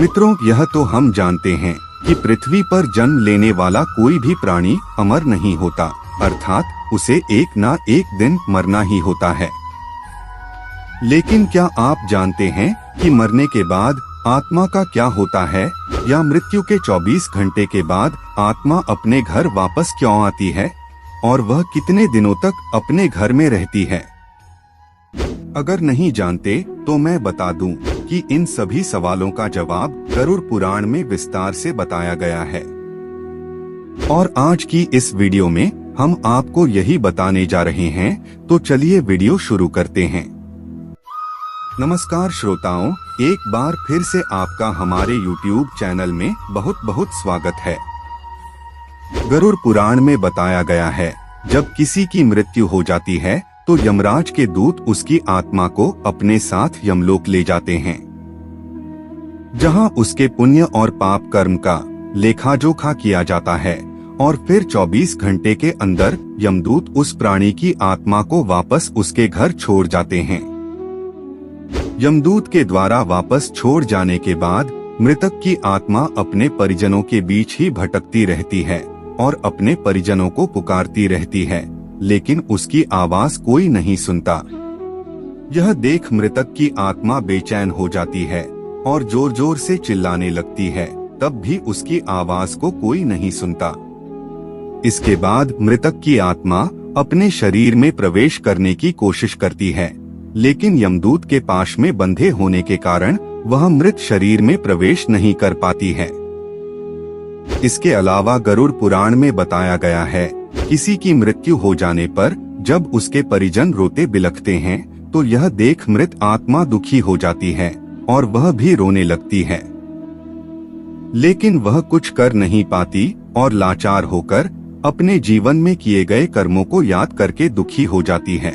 मित्रों, यह तो हम जानते हैं कि पृथ्वी पर जन्म लेने वाला कोई भी प्राणी अमर नहीं होता, अर्थात उसे एक ना एक दिन मरना ही होता है। लेकिन क्या आप जानते हैं कि मरने के बाद आत्मा का क्या होता है, या मृत्यु के 24 घंटे के बाद आत्मा अपने घर वापस क्यों आती है और वह कितने दिनों तक अपने घर में रहती है? अगर नहीं जानते तो मैं बता दूं कि इन सभी सवालों का जवाब गरुड़ पुराण में विस्तार से बताया गया है। और आज की इस वीडियो में हम आपको यही बताने जा रहे हैं, तो चलिए वीडियो शुरू करते हैं। नमस्कार श्रोताओं, एक बार फिर से आपका हमारे YouTube चैनल में बहुत बहुत स्वागत है। गरुड़ पुराण में बताया गया है, जब किसी की मृत्यु हो जाती है तो यमराज के दूत उसकी आत्मा को अपने साथ यमलोक ले जाते हैं, जहां उसके पुण्य और पाप कर्म का लेखा जोखा किया जाता है और फिर 24 घंटे के अंदर यमदूत उस प्राणी की आत्मा को वापस उसके घर छोड़ जाते हैं। यमदूत के द्वारा वापस छोड़ जाने के बाद मृतक की आत्मा अपने परिजनों के बीच ही भटकती रहती है और अपने परिजनों को पुकारती रहती है, लेकिन उसकी आवाज कोई नहीं सुनता। यह देख मृतक की आत्मा बेचैन हो जाती है और जोर जोर से चिल्लाने लगती है, तब भी उसकी आवाज को कोई नहीं सुनता। इसके बाद मृतक की आत्मा अपने शरीर में प्रवेश करने की कोशिश करती है, लेकिन यमदूत के पाश में बंधे होने के कारण वह मृत शरीर में प्रवेश नहीं कर पाती है। इसके अलावा गरुड़ पुराण में बताया गया है, किसी की मृत्यु हो जाने पर जब उसके परिजन रोते बिलखते हैं तो यह देख मृत आत्मा दुखी हो जाती है और वह भी रोने लगती है, लेकिन वह कुछ कर नहीं पाती और लाचार होकर अपने जीवन में किए गए कर्मों को याद करके दुखी हो जाती है।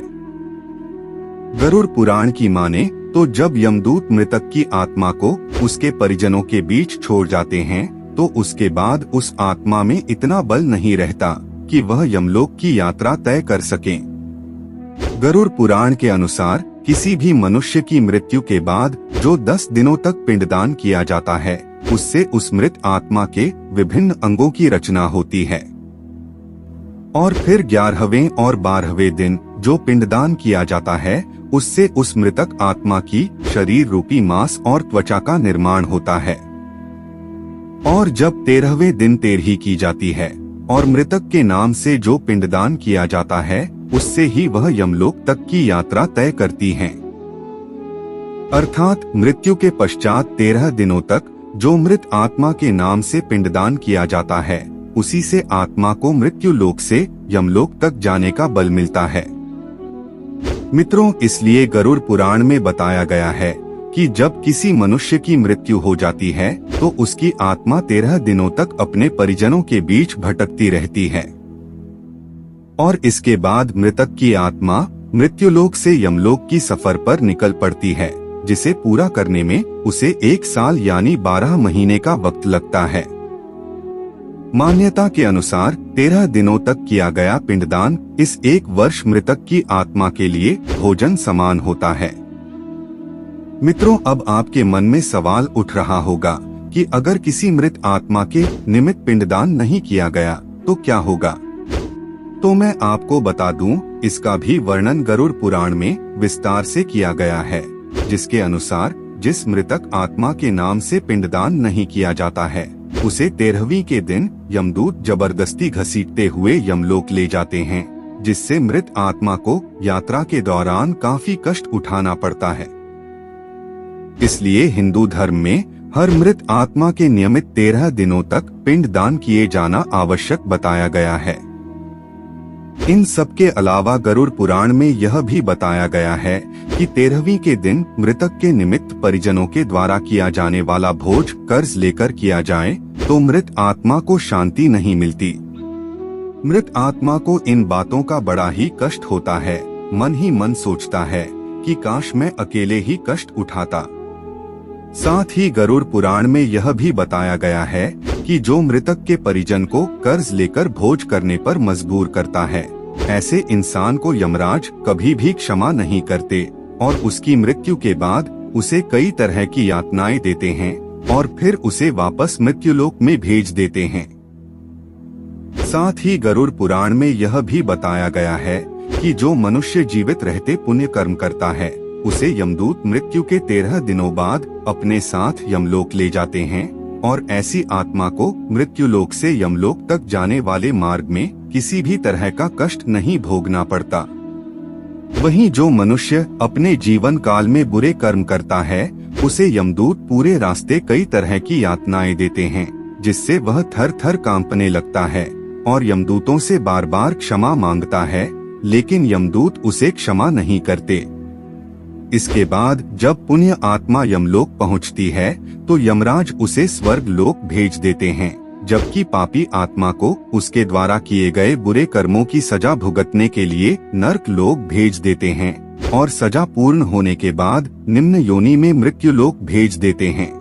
गरुड़ पुराण की माने तो जब यमदूत मृतक की आत्मा को उसके परिजनों के बीच छोड़ जाते हैं तो उसके बाद उस आत्मा में इतना बल नहीं रहता कि वह यमलोक की यात्रा तय कर सकें। गरुड़ पुराण के अनुसार किसी भी मनुष्य की मृत्यु के बाद जो 10 दिनों तक पिंडदान किया जाता है, उससे उस मृत आत्मा के विभिन्न अंगों की रचना होती है और फिर 11वें और 12वें दिन जो पिंडदान किया जाता है, उससे उस मृतक आत्मा की शरीर रूपी मांस और त्वचा का निर्माण होता है। और जब 13वें दिन तेरही की जाती है और मृतक के नाम से जो पिंडदान किया जाता है, उससे ही वह यमलोक तक की यात्रा तय करती हैं। अर्थात मृत्यु के पश्चात 13 दिनों तक जो मृत आत्मा के नाम से पिंडदान किया जाता है, उसी से आत्मा को मृत्यु लोक से यमलोक तक जाने का बल मिलता है। मित्रों, इसलिए गरुड़ पुराण में बताया गया है कि जब किसी मनुष्य की मृत्यु हो जाती है तो उसकी आत्मा 13 दिनों तक अपने परिजनों के बीच भटकती रहती है और इसके बाद मृतक की आत्मा मृत्युलोक से यमलोक की सफर पर निकल पड़ती है, जिसे पूरा करने में उसे 1 साल यानी 12 महीने का वक्त लगता है। मान्यता के अनुसार 13 दिनों तक किया गया पिंडदान इस 1 वर्ष मृतक की आत्मा के लिए भोजन समान होता है। मित्रों, अब आपके मन में सवाल उठ रहा होगा कि अगर किसी मृत आत्मा के निमित्त पिंडदान नहीं किया गया तो क्या होगा? तो मैं आपको बता दूं, इसका भी वर्णन गरुड़ पुराण में विस्तार से किया गया है, जिसके अनुसार जिस मृतक आत्मा के नाम से पिंडदान नहीं किया जाता है, उसे 13वीं के दिन यमदूत जबरदस्ती घसीटते हुए यमलोक ले जाते हैं, जिससे मृत आत्मा को यात्रा के दौरान काफी कष्ट उठाना पड़ता है। इसलिए हिंदू धर्म में हर मृत आत्मा के नियमित 13 दिनों तक पिंडदान किए जाना आवश्यक बताया गया है। इन सब के अलावा गरुड़ पुराण में यह भी बताया गया है कि 13वीं के दिन मृतक के निमित्त परिजनों के द्वारा किया जाने वाला भोज कर्ज लेकर किया जाए तो मृत आत्मा को शांति नहीं मिलती। मृत आत्मा को इन बातों का बड़ा ही कष्ट होता है, मन ही मन सोचता है कि काश मैं अकेले ही कष्ट उठाता। साथ ही गरुड़ पुराण में यह भी बताया गया है कि जो मृतक के परिजन को कर्ज लेकर भोज करने पर मजबूर करता है, ऐसे इंसान को यमराज कभी भी क्षमा नहीं करते और उसकी मृत्यु के बाद उसे कई तरह की यातनाएं देते हैं, और फिर उसे वापस मृत्युलोक में भेज देते हैं। साथ ही गरुड़ पुराण में यह भी बताया गया है कि जो मनुष्य जीवित रहते पुण्य कर्म करता है उसे यमदूत मृत्यु के 13 दिनों बाद अपने साथ यमलोक ले जाते हैं और ऐसी आत्मा को मृत्युलोक से यमलोक तक जाने वाले मार्ग में किसी भी तरह का कष्ट नहीं भोगना पड़ता। वहीं जो मनुष्य अपने जीवन काल में बुरे कर्म करता है उसे यमदूत पूरे रास्ते कई तरह की यातनाएं देते हैं, जिससे वह थर थर कांपने लगता है और यमदूतों से बार बार क्षमा मांगता है, लेकिन यमदूत उसे क्षमा नहीं करते। इसके बाद जब पुण्य आत्मा यमलोक पहुंचती है तो यमराज उसे स्वर्ग लोक भेज देते हैं, जबकि पापी आत्मा को उसके द्वारा किए गए बुरे कर्मों की सजा भुगतने के लिए नर्क लोक भेज देते हैं और सजा पूर्ण होने के बाद निम्न योनि में मृत्यु लोक भेज देते हैं।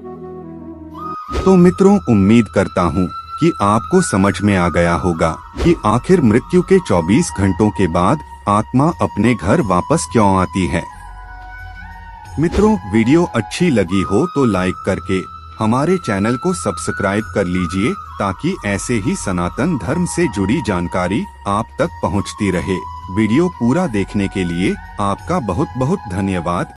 तो मित्रों, उम्मीद करता हूँ कि आपको समझ में आ गया होगा कि आखिर मृत्यु के 24 घंटों के बाद आत्मा अपने घर वापस क्यों आती है। मित्रों, वीडियो अच्छी लगी हो तो लाइक करके हमारे चैनल को सब्सक्राइब कर लीजिए ताकि ऐसे ही सनातन धर्म से जुड़ी जानकारी आप तक पहुंचती रहे। वीडियो पूरा देखने के लिए आपका बहुत बहुत धन्यवाद।